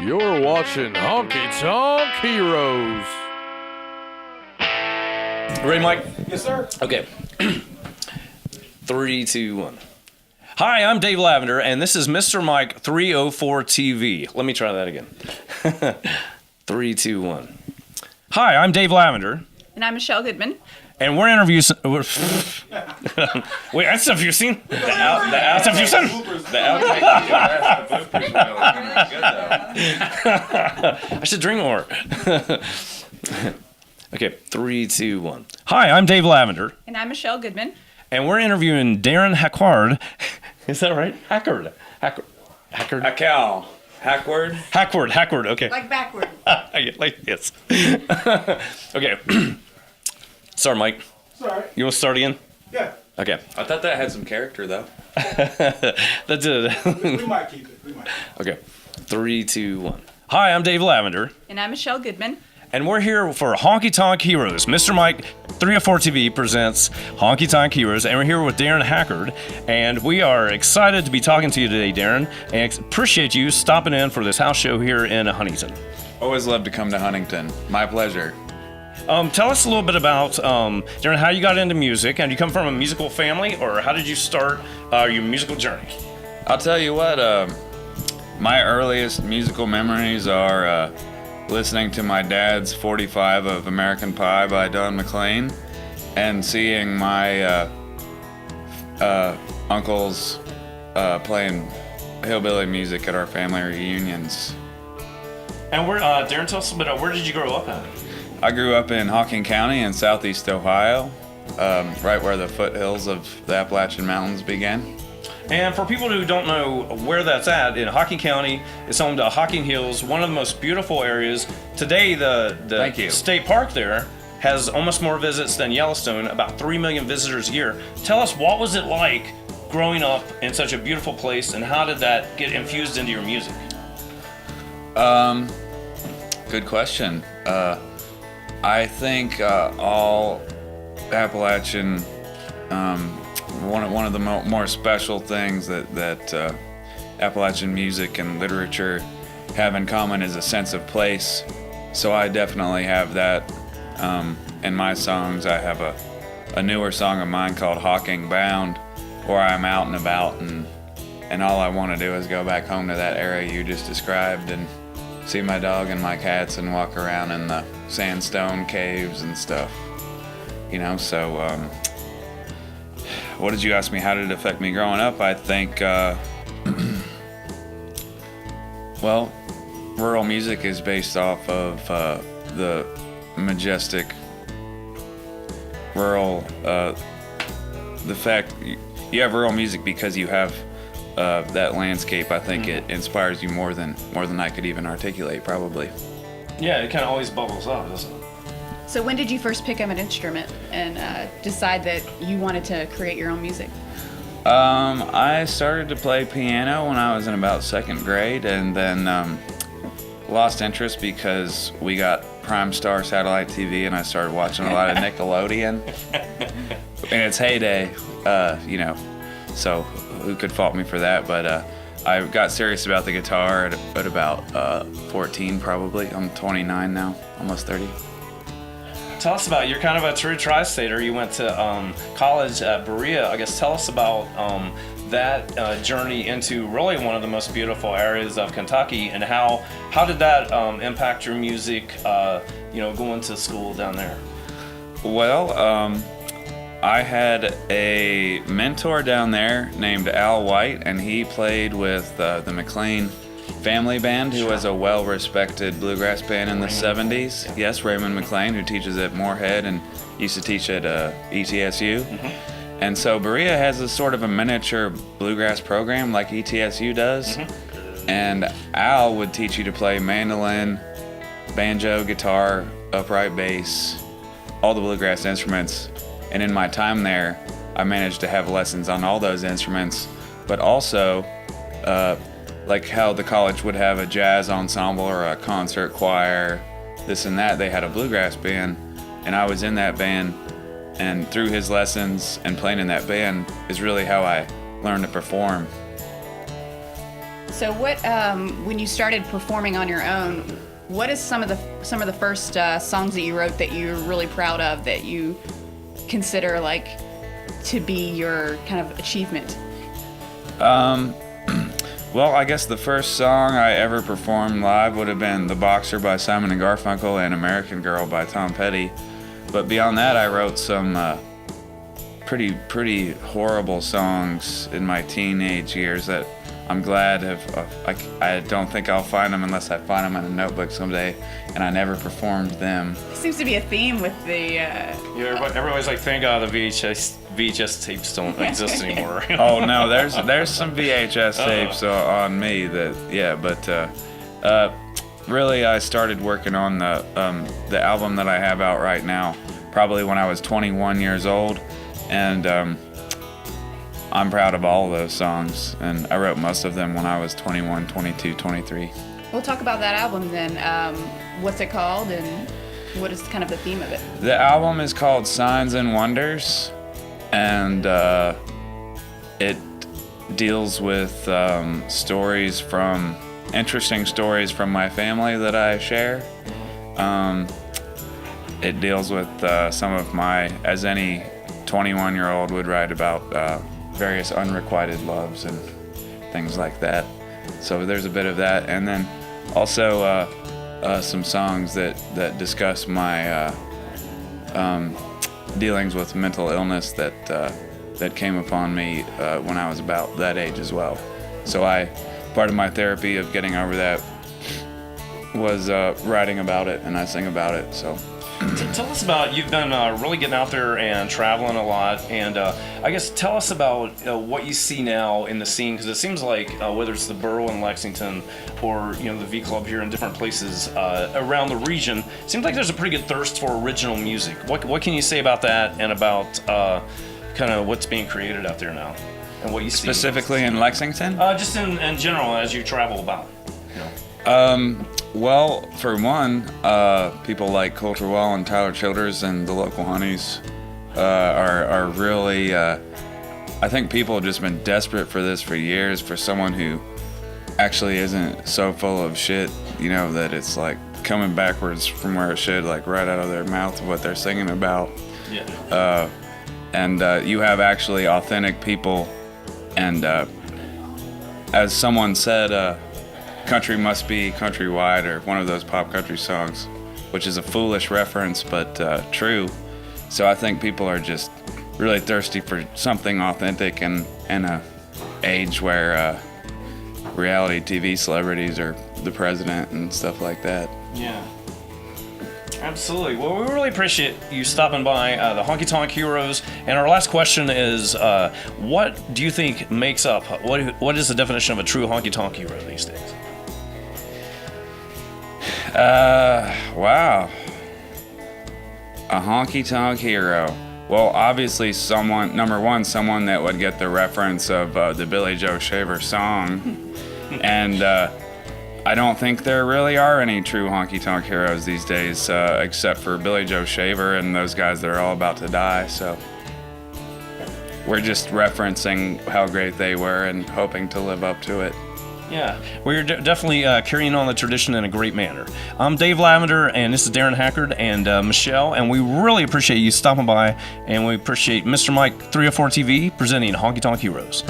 You're watching Honky Tonk Heroes. Ready, Mike? Yes, sir. Okay. 3, 2, 1. Hi, I'm Dave Lavender, and this is Mr. Mike 304 TV. Let me try that again. 3, 2, 1. Hi, I'm Dave Lavender. And I'm Michelle Goodman. And we're interviewing. Wait, that's stuff you've seen? That's stuff you've seen? I should drink more. Okay, 3, 2, 1. Hi, I'm Dave Lavender. And I'm Michelle Goodman. And we're interviewing Darrin Hacquard. Is that right? Hacquard. Hacquard. Hacquard, okay. Like backward. Yes. Okay. Sorry, Mike. Sorry. You want to start again? Yeah. Okay. I thought that had some character, though. That's it. We might keep it. Okay. 3, 2, 1. Hi, I'm Dave Lavender. And I'm Michelle Goodman. And we're here for Honky Tonk Heroes. Mr. Mike 304 TV presents Honky Tonk Heroes, and we're here with Darrin Hacquard. And we are excited to be talking to you today, Darrin, and appreciate you stopping in for this house show here in Huntington. Always love to come to Huntington. My pleasure. Tell us a little bit about, Darrin, how you got into music, and you come from a musical family, or how did you start your musical journey? I'll tell you what, my earliest musical memories are listening to my dad's 45 of American Pie by Don McLean and seeing my uncles playing hillbilly music at our family reunions. And Darrin, tell us a bit about where did you grow up at? I grew up in Hawking County in southeast Ohio, right where the foothills of the Appalachian Mountains begin. And for people who don't know where that's at, in Honky County, it's home to Hocking Hills, one of the most beautiful areas. Today, Thank you. the state park there has almost more visits than Yellowstone, about 3 million visitors a year. Tell us, what was it like growing up in such a beautiful place, and how did that get infused into your music? Good question. I think all Appalachian, one of the more special things that Appalachian music and literature have in common is a sense of place. So I definitely have that in my songs. I have a newer song of mine called Hawking Bound, where I'm out and about, and all I want to do is go back home to that area you just described and see my dog and my cats and walk around in the sandstone caves and stuff. You know, so what did you ask me? How did it affect me growing up? I think, well, rural music is based off of the majestic rural, the fact you have rural music because you have that landscape. I think it inspires you more than I could even articulate, probably. Yeah, it kind of always bubbles up, doesn't it? So when did you first pick up an instrument and decide that you wanted to create your own music? I started to play piano when I was in about 2nd grade, and then lost interest because we got Prime Star satellite TV, and I started watching a lot of Nickelodeon in its heyday, you know. So who could fault me for that? But I got serious about the guitar at about 14, probably. I'm 29 now, almost 30. Tell us about, you're kind of a true tri-stater. You went to college at Berea. I guess tell us about that journey into really one of the most beautiful areas of Kentucky, and how did that impact your music, going to school down there? Well, I had a mentor down there named Al White, and he played with the McLean Family Band, who was a well-respected bluegrass band in the 70s. Yes, Raymond McLean, who teaches at Moorhead and used to teach at ETSU. Mm-hmm. And so Berea has a sort of a miniature bluegrass program like ETSU does. Mm-hmm. And Al would teach you to play mandolin, banjo, guitar, upright bass, all the bluegrass instruments. And in my time there, I managed to have lessons on all those instruments, but also like how the college would have a jazz ensemble or a concert choir, this and that, they had a bluegrass band, and I was in that band, and through his lessons and playing in that band is really how I learned to perform. So what, when you started performing on your own, what is some of the first songs that you wrote that you're really proud of, that you consider like to be your kind of achievement? Well, I guess the first song I ever performed live would have been The Boxer by Simon and Garfunkel and American Girl by Tom Petty. But beyond that, I wrote some pretty horrible songs in my teenage years that I'm glad I don't think I'll find them unless I find them in a notebook someday, and I never performed them. Seems to be a theme with the. Yeah, everybody's like, thank God the VHS tapes don't exist anymore. Oh no, there's some VHS tapes on me but really I started working on the album that I have out right now probably when I was 21 years old, and I'm proud of all of those songs, and I wrote most of them when I was 21, 22, 23. We'll talk about that album then. What's it called, and what is kind of the theme of it? The album is called Signs and Wonders, and it deals with interesting stories from my family that I share. It deals with some of as any 21-year-old would write about various unrequited loves and things like that. So there's a bit of that, and then also some songs that discuss my dealings with mental illness that came upon me when I was about that age as well. So part of my therapy of getting over that was writing about it, and I sing about it. So. Tell us about, you've been really getting out there and traveling a lot, and I guess tell us about what you see now in the scene, because it seems like whether it's the Borough in Lexington or the V Club here in different places around the region, it seems like there's a pretty good thirst for original music. What can you say about that, and about kind of what's being created out there now, and what you see? Specifically in Lexington? Just in general as you travel about. Well, for one, people like Coulter Wall and Tyler Childers and the local Honeys are really, I think people have just been desperate for this for years, for someone who actually isn't so full of shit, that it's like coming backwards from where it should, like right out of their mouth of what they're singing about. Yeah. And you have actually authentic people, and as someone said, country must be countrywide, or one of those pop country songs, which is a foolish reference, but true. So I think people are just really thirsty for something authentic, and in a age where reality TV celebrities are the president and stuff like that. Yeah. Absolutely. Well, we really appreciate you stopping by the Honky Tonk Heroes. And our last question is, what do you think makes up, what is the definition of a true honky tonk hero these days? Wow. A honky tonk hero. Well, obviously number one, someone that would get the reference of the Billy Joe Shaver song. And I don't think there really are any true honky tonk heroes these days, except for Billy Joe Shaver and those guys that are all about to die. So we're just referencing how great they were and hoping to live up to it. Yeah, we're definitely carrying on the tradition in a great manner. I'm Dave Lavender, and this is Darrin Hacquard and Michelle, and we really appreciate you stopping by, and we appreciate Mr. Mike 304 TV presenting Honky Tonk Heroes.